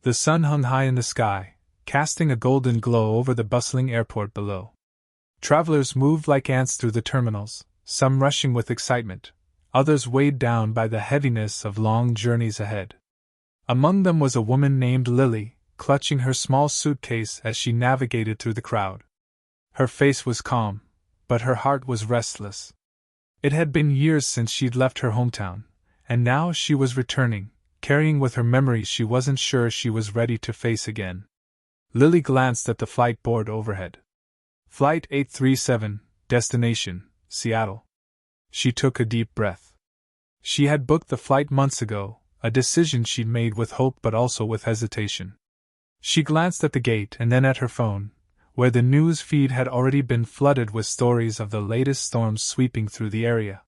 The sun hung high in the sky, casting a golden glow over the bustling airport below. Travelers moved like ants through the terminals, some rushing with excitement, others weighed down by the heaviness of long journeys ahead. Among them was a woman named Lily, clutching her small suitcase as she navigated through the crowd. Her face was calm, but her heart was restless. It had been years since she'd left her hometown, and now she was returning, carrying with her memories she wasn't sure she was ready to face again. Lily glanced at the flight board overhead. Flight 837, destination, Seattle. She took a deep breath. She had booked the flight months ago, a decision she'd made with hope but also with hesitation. She glanced at the gate and then at her phone, where the news feed had already been flooded with stories of the latest storms sweeping through the area.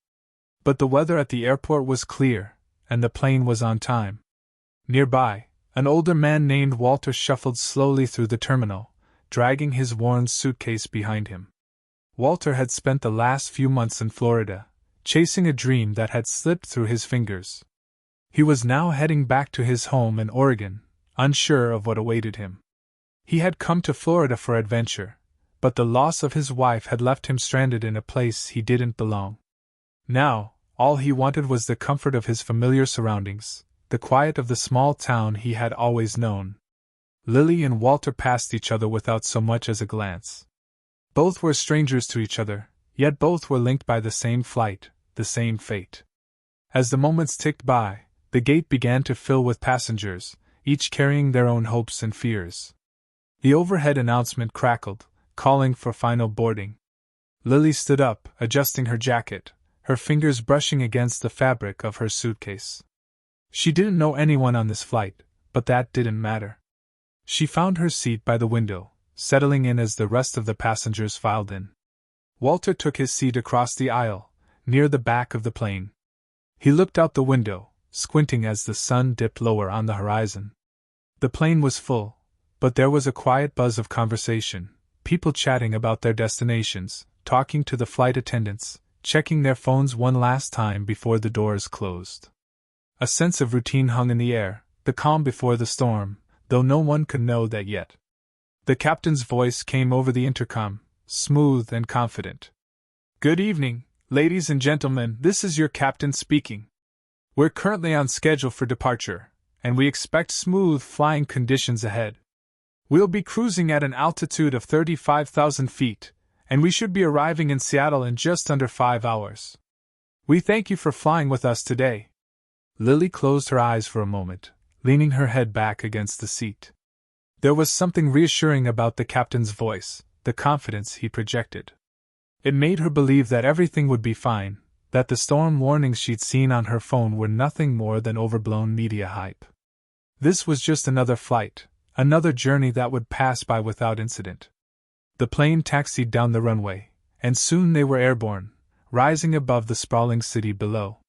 But the weather at the airport was clear, and the plane was on time. Nearby, an older man named Walter shuffled slowly through the terminal, dragging his worn suitcase behind him. Walter had spent the last few months in Florida, chasing a dream that had slipped through his fingers. He was now heading back to his home in Oregon, unsure of what awaited him. He had come to Florida for adventure, but the loss of his wife had left him stranded in a place he didn't belong. Now, all he wanted was the comfort of his familiar surroundings, the quiet of the small town he had always known. Lily and Walter passed each other without so much as a glance. Both were strangers to each other, yet both were linked by the same flight, the same fate. As the moments ticked by, the gate began to fill with passengers, each carrying their own hopes and fears. The overhead announcement crackled, calling for final boarding. Lily stood up, adjusting her jacket, her fingers brushing against the fabric of her suitcase. She didn't know anyone on this flight, but that didn't matter. She found her seat by the window, settling in as the rest of the passengers filed in. Walter took his seat across the aisle, near the back of the plane. He looked out the window, squinting as the sun dipped lower on the horizon. The plane was full, but there was a quiet buzz of conversation, people chatting about their destinations, talking to the flight attendants, checking their phones one last time before the doors closed. A sense of routine hung in the air, the calm before the storm, though no one could know that yet. The captain's voice came over the intercom, smooth and confident. "Good evening, ladies and gentlemen, this is your captain speaking. We're currently on schedule for departure, and we expect smooth flying conditions ahead. We'll be cruising at an altitude of 35,000 feet, and we should be arriving in Seattle in just under 5 hours. We thank you for flying with us today." Lily closed her eyes for a moment, leaning her head back against the seat. There was something reassuring about the captain's voice, the confidence he projected. It made her believe that everything would be fine, that the storm warnings she'd seen on her phone were nothing more than overblown media hype. This was just another flight, another journey that would pass by without incident. The plane taxied down the runway, and soon they were airborne, rising above the sprawling city below.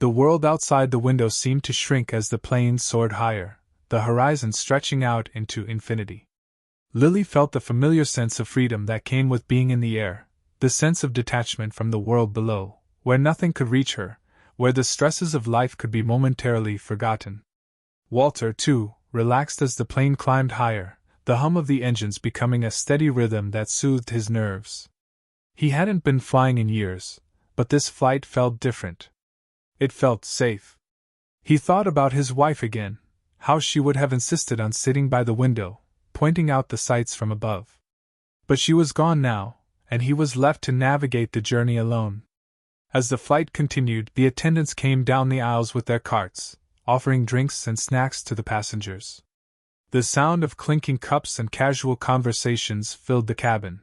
The world outside the window seemed to shrink as the plane soared higher, the horizon stretching out into infinity. Lily felt the familiar sense of freedom that came with being in the air, the sense of detachment from the world below, where nothing could reach her, where the stresses of life could be momentarily forgotten. Walter, too, relaxed as the plane climbed higher, the hum of the engines becoming a steady rhythm that soothed his nerves. He hadn't been flying in years, but this flight felt different. It felt safe. He thought about his wife again, how she would have insisted on sitting by the window, pointing out the sights from above. But she was gone now, and he was left to navigate the journey alone. As the flight continued, the attendants came down the aisles with their carts, offering drinks and snacks to the passengers. The sound of clinking cups and casual conversations filled the cabin.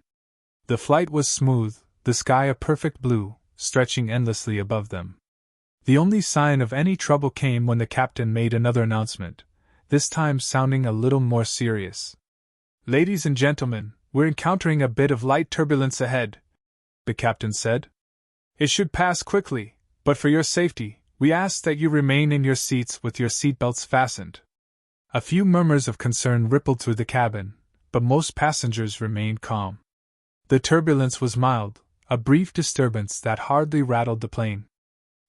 The flight was smooth, the sky a perfect blue, stretching endlessly above them. The only sign of any trouble came when the captain made another announcement, this time sounding a little more serious. "Ladies and gentlemen, we're encountering a bit of light turbulence ahead," the captain said. "It should pass quickly, but for your safety, we ask that you remain in your seats with your seatbelts fastened." A few murmurs of concern rippled through the cabin, but most passengers remained calm. The turbulence was mild, a brief disturbance that hardly rattled the plane.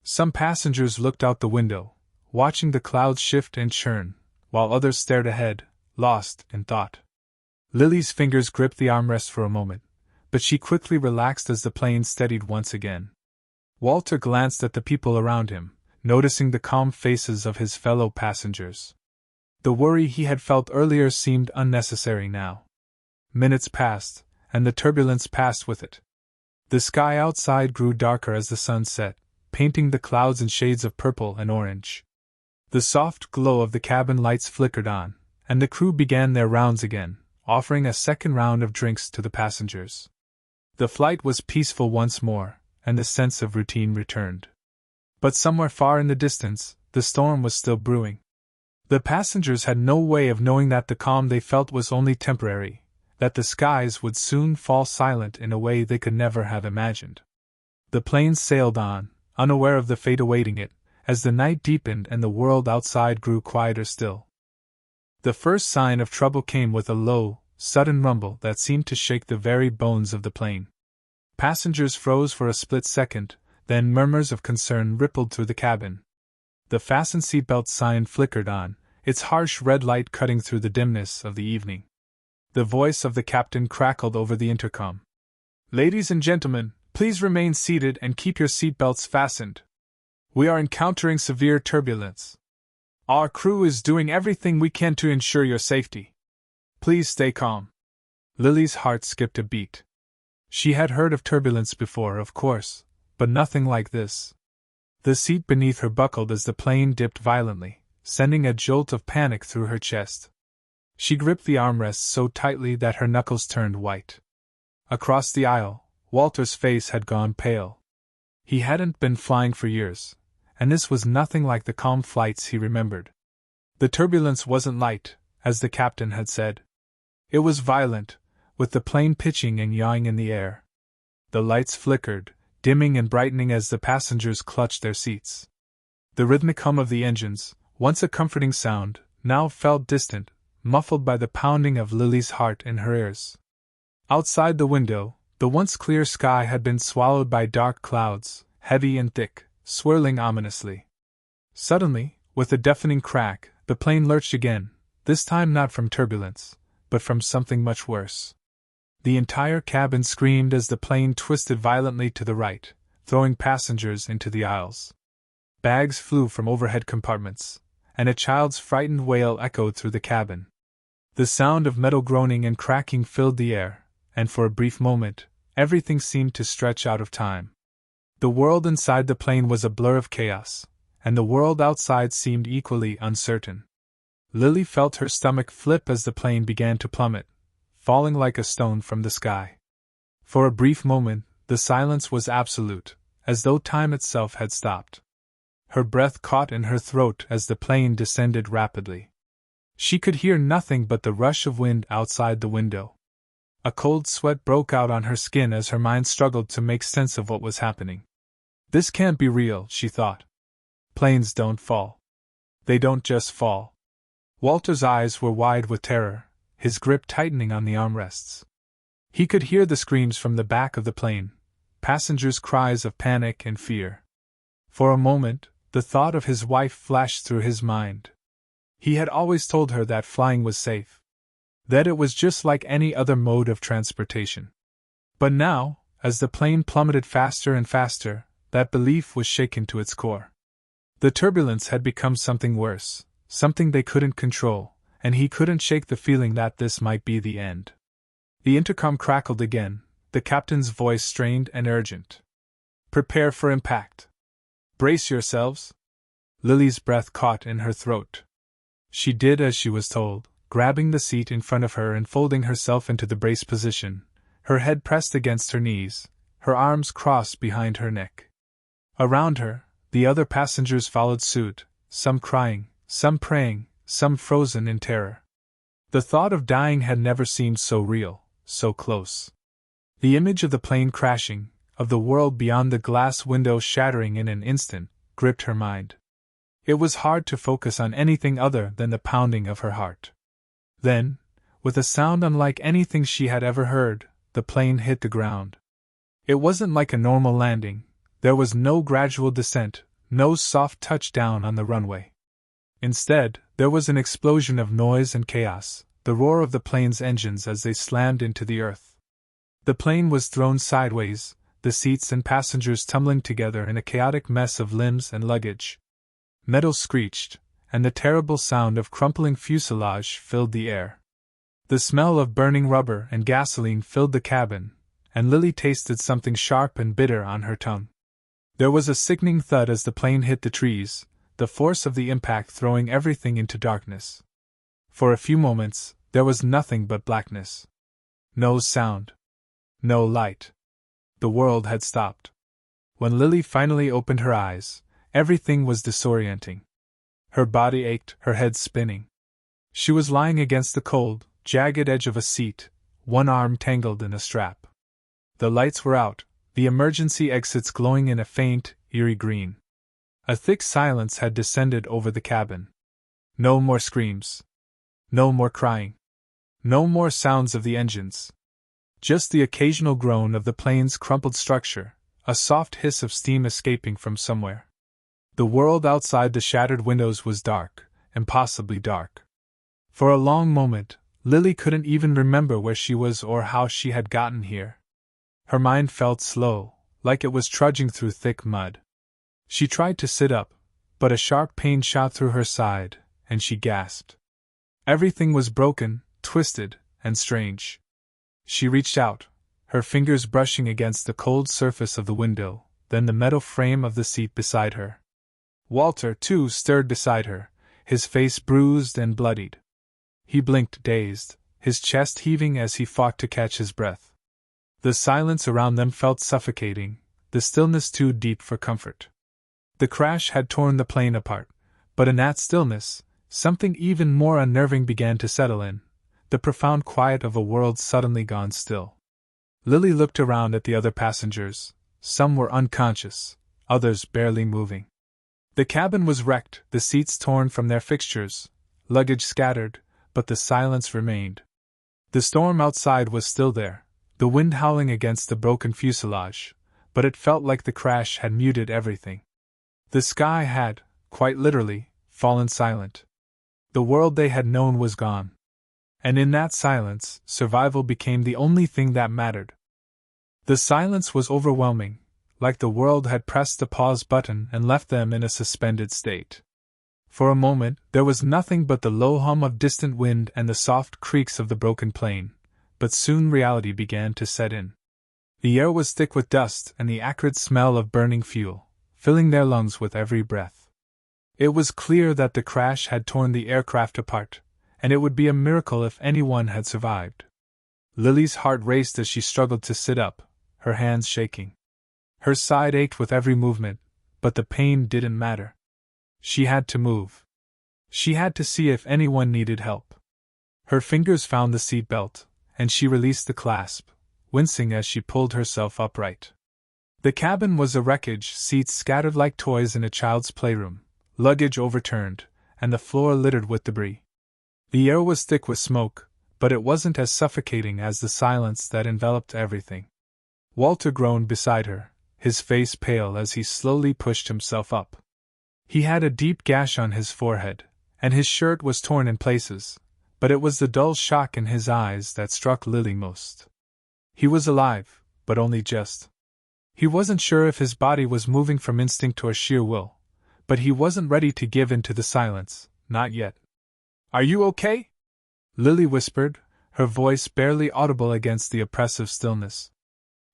Some passengers looked out the window, watching the clouds shift and churn, while others stared ahead, lost in thought. Lily's fingers gripped the armrest for a moment, but she quickly relaxed as the plane steadied once again. Walter glanced at the people around him, noticing the calm faces of his fellow passengers. The worry he had felt earlier seemed unnecessary now. Minutes passed, and the turbulence passed with it. The sky outside grew darker as the sun set, painting the clouds in shades of purple and orange. The soft glow of the cabin lights flickered on, and the crew began their rounds again, offering a second round of drinks to the passengers. The flight was peaceful once more, and the sense of routine returned. But somewhere far in the distance, the storm was still brewing. The passengers had no way of knowing that the calm they felt was only temporary, that the skies would soon fall silent in a way they could never have imagined. The plane sailed on, unaware of the fate awaiting it, as the night deepened and the world outside grew quieter still. The first sign of trouble came with a low, sudden rumble that seemed to shake the very bones of the plane. Passengers froze for a split second, then murmurs of concern rippled through the cabin. The fasten seatbelt sign flickered on, its harsh red light cutting through the dimness of the evening. The voice of the captain crackled over the intercom. "Ladies and gentlemen, please remain seated and keep your seatbelts fastened. We are encountering severe turbulence. Our crew is doing everything we can to ensure your safety. Please stay calm." Lily's heart skipped a beat. She had heard of turbulence before, of course, but nothing like this. The seat beneath her buckled as the plane dipped violently, sending a jolt of panic through her chest. She gripped the armrests so tightly that her knuckles turned white. Across the aisle, Walter's face had gone pale. He hadn't been flying for years, and this was nothing like the calm flights he remembered. The turbulence wasn't light, as the captain had said. It was violent, with the plane pitching and yawing in the air. The lights flickered, dimming and brightening as the passengers clutched their seats. The rhythmic hum of the engines, once a comforting sound, now felt distant, muffled by the pounding of Lily's heart in her ears. Outside the window, the once clear sky had been swallowed by dark clouds, heavy and thick, swirling ominously. Suddenly, with a deafening crack, the plane lurched again, this time not from turbulence, but from something much worse. The entire cabin screamed as the plane twisted violently to the right, throwing passengers into the aisles. Bags flew from overhead compartments, and a child's frightened wail echoed through the cabin. The sound of metal groaning and cracking filled the air, and for a brief moment, everything seemed to stretch out of time. The world inside the plane was a blur of chaos, and the world outside seemed equally uncertain. Lily felt her stomach flip as the plane began to plummet, falling like a stone from the sky. For a brief moment, the silence was absolute, as though time itself had stopped. Her breath caught in her throat as the plane descended rapidly. She could hear nothing but the rush of wind outside the window. A cold sweat broke out on her skin as her mind struggled to make sense of what was happening. This can't be real, she thought. Planes don't fall. They don't just fall. Walter's eyes were wide with terror, his grip tightening on the armrests. He could hear the screams from the back of the plane, passengers' cries of panic and fear. For a moment, the thought of his wife flashed through his mind. He had always told her that flying was safe, that it was just like any other mode of transportation. But now, as the plane plummeted faster and faster, that belief was shaken to its core. The turbulence had become something worse, something they couldn't control, and he couldn't shake the feeling that this might be the end. The intercom crackled again, the captain's voice strained and urgent. "Prepare for impact. Brace yourselves." Lily's breath caught in her throat. She did as she was told, grabbing the seat in front of her and folding herself into the brace position, her head pressed against her knees, her arms crossed behind her neck. Around her, the other passengers followed suit, some crying, some praying, some frozen in terror. The thought of dying had never seemed so real, so close. The image of the plane crashing, of the world beyond the glass window shattering in an instant, gripped her mind. It was hard to focus on anything other than the pounding of her heart. Then, with a sound unlike anything she had ever heard, the plane hit the ground. It wasn't like a normal landing. There was no gradual descent, no soft touchdown on the runway. Instead, There was an explosion of noise and chaos, the roar of the plane's engines as they slammed into the earth. The plane was thrown sideways, the seats and passengers tumbling together in a chaotic mess of limbs and luggage. Metal screeched, and the terrible sound of crumpling fuselage filled the air. The smell of burning rubber and gasoline filled the cabin, and Lily tasted something sharp and bitter on her tongue. There was a sickening thud as the plane hit the trees, the force of the impact throwing everything into darkness. For a few moments, there was nothing but blackness. No sound. No light. The world had stopped. When Lily finally opened her eyes, everything was disorienting. Her body ached, her head spinning. She was lying against the cold, jagged edge of a seat, one arm tangled in a strap. The lights were out, the emergency exits glowing in a faint, eerie green. A thick silence had descended over the cabin. No more screams. No more crying. No more sounds of the engines. Just the occasional groan of the plane's crumpled structure, a soft hiss of steam escaping from somewhere. The world outside the shattered windows was dark, impossibly dark. For a long moment, Lily couldn't even remember where she was or how she had gotten here. Her mind felt slow, like it was trudging through thick mud. She tried to sit up, but a sharp pain shot through her side, and she gasped. Everything was broken, twisted, and strange. She reached out, her fingers brushing against the cold surface of the window, then the metal frame of the seat beside her. Walter, too, stirred beside her, his face bruised and bloodied. He blinked, dazed, his chest heaving as he fought to catch his breath. The silence around them felt suffocating, the stillness too deep for comfort. The crash had torn the plane apart, but in that stillness, something even more unnerving began to settle in, the profound quiet of a world suddenly gone still. Lily looked around at the other passengers. Some were unconscious, others barely moving. The cabin was wrecked, the seats torn from their fixtures, luggage scattered, but the silence remained. The storm outside was still there, the wind howling against the broken fuselage, but it felt like the crash had muted everything. The sky had, quite literally, fallen silent. The world they had known was gone. And in that silence, survival became the only thing that mattered. The silence was overwhelming, like the world had pressed the pause button and left them in a suspended state. For a moment, there was nothing but the low hum of distant wind and the soft creaks of the broken plane, but soon reality began to set in. The air was thick with dust and the acrid smell of burning fuel, filling their lungs with every breath. It was clear that the crash had torn the aircraft apart, and it would be a miracle if anyone had survived. Lily's heart raced as she struggled to sit up, her hands shaking. Her side ached with every movement, but the pain didn't matter. She had to move. She had to see if anyone needed help. Her fingers found the seat belt, and she released the clasp, wincing as she pulled herself upright. The cabin was a wreckage, seats scattered like toys in a child's playroom, luggage overturned, and the floor littered with debris. The air was thick with smoke, but it wasn't as suffocating as the silence that enveloped everything. Walter groaned beside her, his face pale as he slowly pushed himself up. He had a deep gash on his forehead, and his shirt was torn in places, but it was the dull shock in his eyes that struck Lily most. He was alive, but only just. He wasn't sure if his body was moving from instinct or sheer will, but he wasn't ready to give in to the silence, not yet. "Are you okay?" Lily whispered, her voice barely audible against the oppressive stillness.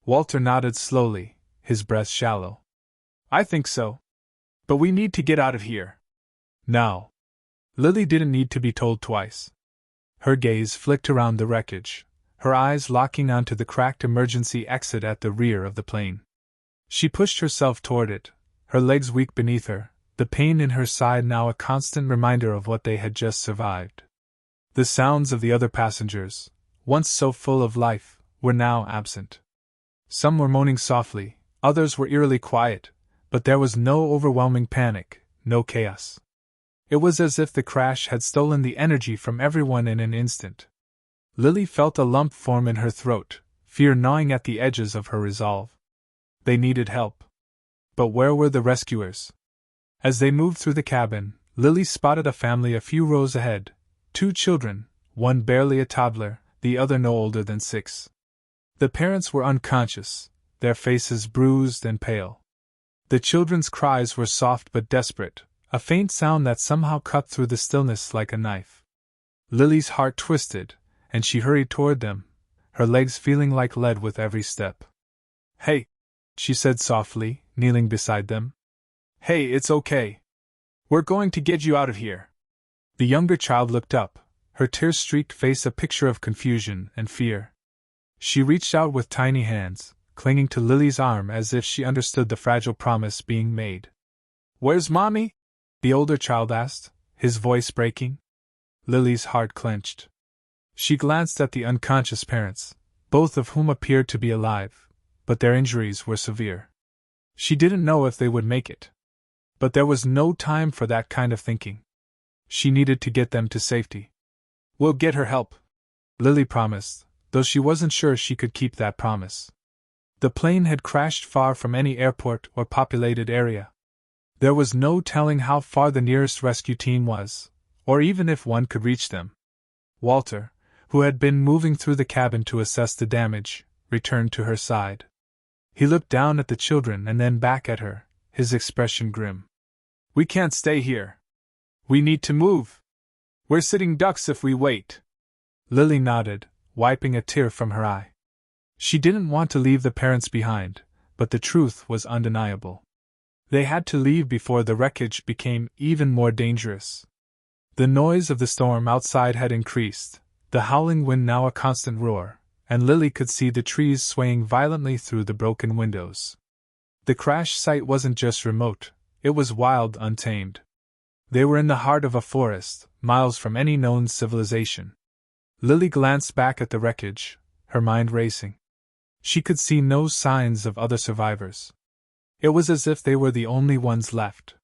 Walter nodded slowly, his breath shallow. "I think so. But we need to get out of here. Now." Lily didn't need to be told twice. Her gaze flicked around the wreckage, her eyes locking onto the cracked emergency exit at the rear of the plane. She pushed herself toward it, her legs weak beneath her, the pain in her side now a constant reminder of what they had just survived. The sounds of the other passengers, once so full of life, were now absent. Some were moaning softly, others were eerily quiet, but there was no overwhelming panic, no chaos. It was as if the crash had stolen the energy from everyone in an instant. Lily felt a lump form in her throat, fear gnawing at the edges of her resolve. They needed help. But where were the rescuers? As they moved through the cabin, Lily spotted a family a few rows ahead, 2 children, one barely a toddler, the other no older than 6. The parents were unconscious, their faces bruised and pale. The children's cries were soft but desperate, a faint sound that somehow cut through the stillness like a knife. Lily's heart twisted, and she hurried toward them, her legs feeling like lead with every step. "Hey," she said softly, kneeling beside them. "Hey, it's okay. We're going to get you out of here." The younger child looked up, her tear-streaked face a picture of confusion and fear. She reached out with tiny hands, clinging to Lily's arm as if she understood the fragile promise being made. "Where's Mommy?" the older child asked, his voice breaking. Lily's heart clenched. She glanced at the unconscious parents, both of whom appeared to be alive, but their injuries were severe. She didn't know if they would make it. But there was no time for that kind of thinking. She needed to get them to safety. "We'll get her help," Lily promised, though she wasn't sure she could keep that promise. The plane had crashed far from any airport or populated area. There was no telling how far the nearest rescue team was, or even if one could reach them. Walter, who had been moving through the cabin to assess the damage, returned to her side. He looked down at the children and then back at her, his expression grim. "We can't stay here. We need to move. We're sitting ducks if we wait." Lily nodded, wiping a tear from her eye. She didn't want to leave the parents behind, but the truth was undeniable. They had to leave before the wreckage became even more dangerous. The noise of the storm outside had increased, the howling wind now a constant roar, and Lily could see the trees swaying violently through the broken windows. The crash site wasn't just remote, it was wild, untamed. They were in the heart of a forest, miles from any known civilization. Lily glanced back at the wreckage, her mind racing. She could see no signs of other survivors. It was as if they were the only ones left.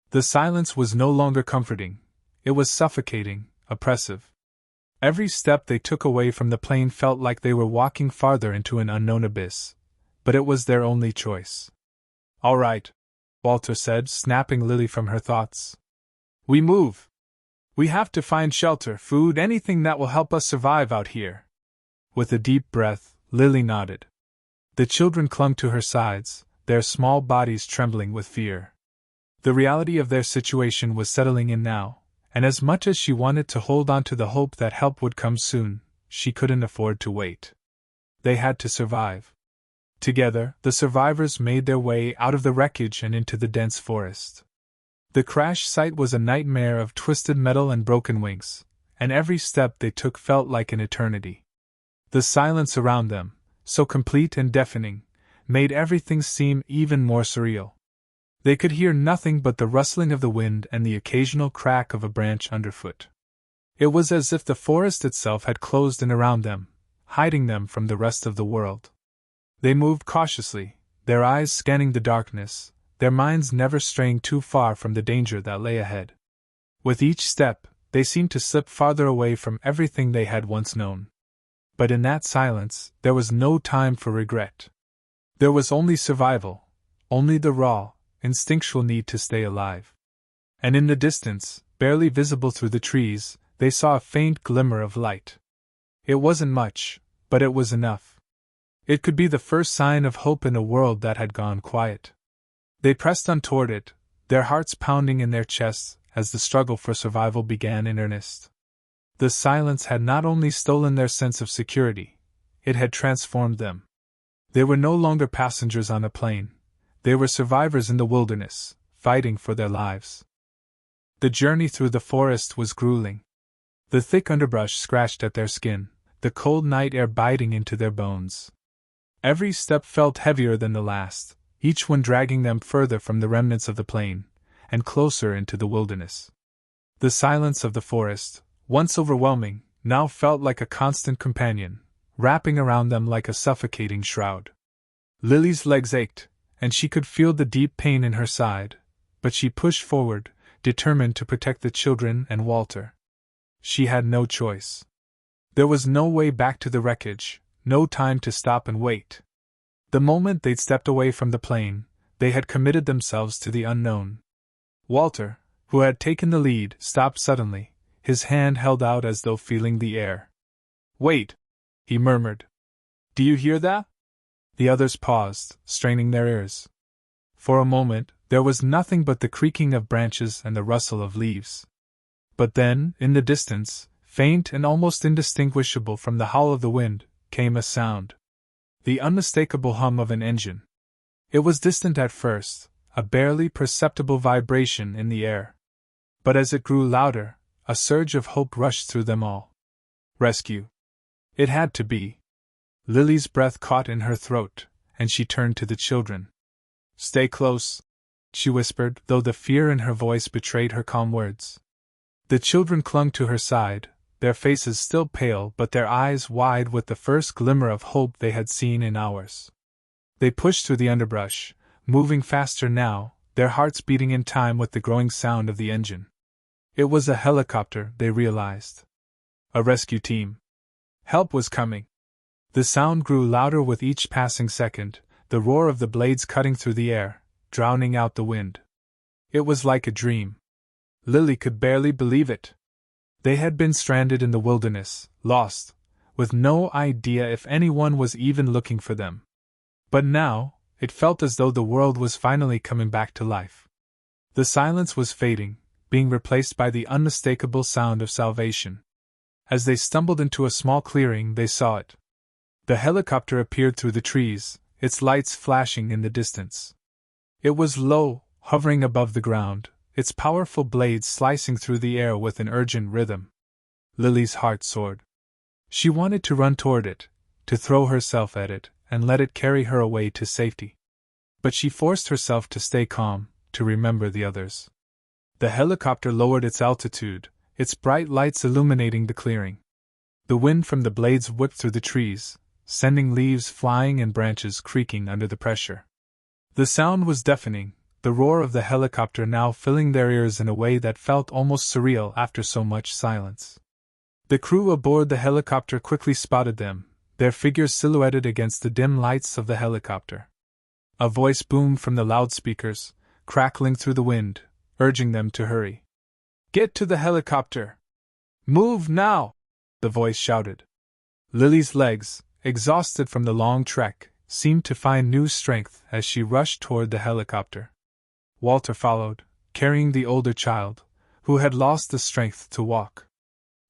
The silence was no longer comforting, it was suffocating, oppressive. Every step they took away from the plane felt like they were walking farther into an unknown abyss, but it was their only choice. "All right," Walter said, snapping Lily from her thoughts. "We move. We have to find shelter, food, anything that will help us survive out here." With a deep breath, Lily nodded. The children clung to her sides, their small bodies trembling with fear. The reality of their situation was settling in now, and as much as she wanted to hold on to the hope that help would come soon, she couldn't afford to wait. They had to survive. Together, the survivors made their way out of the wreckage and into the dense forest. The crash site was a nightmare of twisted metal and broken wings, and every step they took felt like an eternity. The silence around them, so complete and deafening, made everything seem even more surreal. They could hear nothing but the rustling of the wind and the occasional crack of a branch underfoot. It was as if the forest itself had closed in around them, hiding them from the rest of the world. They moved cautiously, their eyes scanning the darkness, their minds never straying too far from the danger that lay ahead. With each step, they seemed to slip farther away from everything they had once known. But in that silence, there was no time for regret. There was only survival, only the raw, instinctual need to stay alive. And in the distance, barely visible through the trees, they saw a faint glimmer of light. It wasn't much, but it was enough. It could be the first sign of hope in a world that had gone quiet. They pressed on toward it, their hearts pounding in their chests as the struggle for survival began in earnest. The silence had not only stolen their sense of security, it had transformed them. They were no longer passengers on a plane. They were survivors in the wilderness, fighting for their lives. The journey through the forest was grueling. The thick underbrush scratched at their skin, the cold night air biting into their bones. Every step felt heavier than the last, each one dragging them further from the remnants of the plane, and closer into the wilderness. The silence of the forest, once overwhelming, now felt like a constant companion, wrapping around them like a suffocating shroud. Lily's legs ached, and she could feel the deep pain in her side, but she pushed forward, determined to protect the children and Walter. She had no choice. There was no way back to the wreckage, no time to stop and wait. The moment they'd stepped away from the plane, they had committed themselves to the unknown. Walter, who had taken the lead, stopped suddenly, his hand held out as though feeling the air. "Wait!" he murmured. "Do you hear that?" The others paused, straining their ears. For a moment, there was nothing but the creaking of branches and the rustle of leaves. But then, in the distance, faint and almost indistinguishable from the howl of the wind, came a sound. The unmistakable hum of an engine. It was distant at first, a barely perceptible vibration in the air. But as it grew louder, a surge of hope rushed through them all. Rescue. It had to be. Lily's breath caught in her throat, and she turned to the children. "Stay close," she whispered, though the fear in her voice betrayed her calm words. The children clung to her side, their faces still pale but their eyes wide with the first glimmer of hope they had seen in hours. They pushed through the underbrush, moving faster now, their hearts beating in time with the growing sound of the engine. It was a helicopter, they realized. A rescue team. Help was coming. The sound grew louder with each passing second, the roar of the blades cutting through the air, drowning out the wind. It was like a dream. Lily could barely believe it. They had been stranded in the wilderness, lost, with no idea if anyone was even looking for them. But now, it felt as though the world was finally coming back to life. The silence was fading, being replaced by the unmistakable sound of salvation. As they stumbled into a small clearing, they saw it. The helicopter appeared through the trees, its lights flashing in the distance. It was low, hovering above the ground, its powerful blades slicing through the air with an urgent rhythm. Lily's heart soared. She wanted to run toward it, to throw herself at it, and let it carry her away to safety. But she forced herself to stay calm, to remember the others. The helicopter lowered its altitude, its bright lights illuminating the clearing. The wind from the blades whipped through the trees, sending leaves flying and branches creaking under the pressure. The sound was deafening, the roar of the helicopter now filling their ears in a way that felt almost surreal after so much silence. The crew aboard the helicopter quickly spotted them, their figures silhouetted against the dim lights of the helicopter. A voice boomed from the loudspeakers, crackling through the wind, urging them to hurry. "Get to the helicopter! Move now!" the voice shouted. Lily's legs, exhausted from the long trek, seemed to find new strength as she rushed toward the helicopter. Walter followed, carrying the older child, who had lost the strength to walk.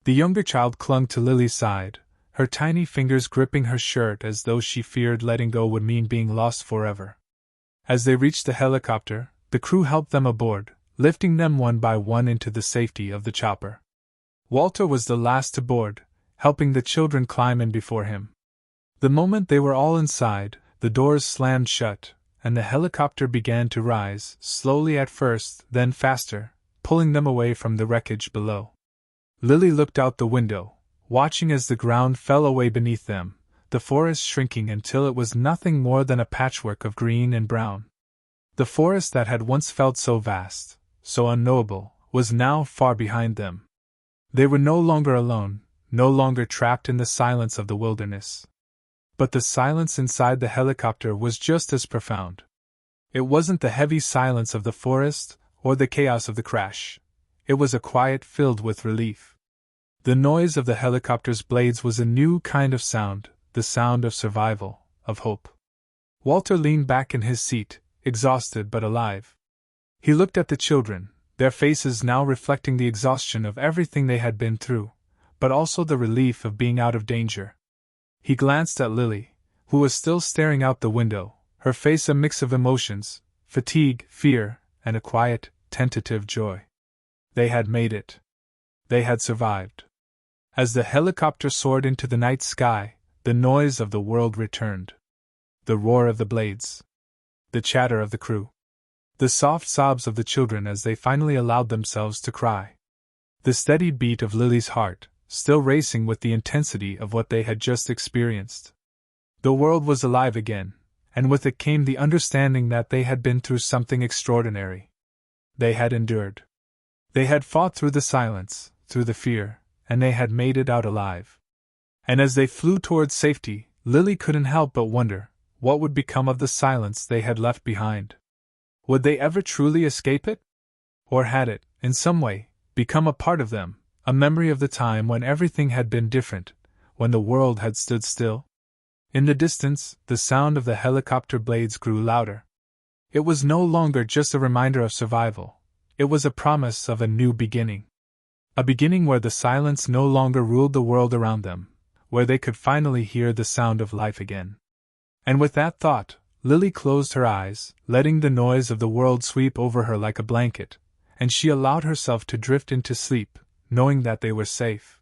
The younger child clung to Lily's side, her tiny fingers gripping her shirt as though she feared letting go would mean being lost forever. As they reached the helicopter, the crew helped them aboard, lifting them one by one into the safety of the chopper. Walter was the last to board, helping the children climb in before him. The moment they were all inside, the doors slammed shut, and the helicopter began to rise, slowly at first, then faster, pulling them away from the wreckage below. Lily looked out the window, watching as the ground fell away beneath them, the forest shrinking until it was nothing more than a patchwork of green and brown. The forest that had once felt so vast, so unknowable, was now far behind them. They were no longer alone, no longer trapped in the silence of the wilderness. But the silence inside the helicopter was just as profound. It wasn't the heavy silence of the forest, or the chaos of the crash. It was a quiet filled with relief. The noise of the helicopter's blades was a new kind of sound, the sound of survival, of hope. Walter leaned back in his seat, exhausted but alive. He looked at the children, their faces now reflecting the exhaustion of everything they had been through, but also the relief of being out of danger. He glanced at Lily, who was still staring out the window, her face a mix of emotions, fatigue, fear, and a quiet, tentative joy. They had made it. They had survived. As the helicopter soared into the night sky, the noise of the world returned. The roar of the blades. The chatter of the crew. The soft sobs of the children as they finally allowed themselves to cry. The steady beat of Lily's heart, still racing with the intensity of what they had just experienced. The world was alive again, and with it came the understanding that they had been through something extraordinary. They had endured. They had fought through the silence, through the fear, and they had made it out alive. And as they flew towards safety, Lily couldn't help but wonder, what would become of the silence they had left behind? Would they ever truly escape it? Or had it, in some way, become a part of them, a memory of the time when everything had been different, when the world had stood still? In the distance, the sound of the helicopter blades grew louder. It was no longer just a reminder of survival, it was a promise of a new beginning. A beginning where the silence no longer ruled the world around them, where they could finally hear the sound of life again. And with that thought, Lily closed her eyes, letting the noise of the world sweep over her like a blanket, and she allowed herself to drift into sleep, knowing that they were safe.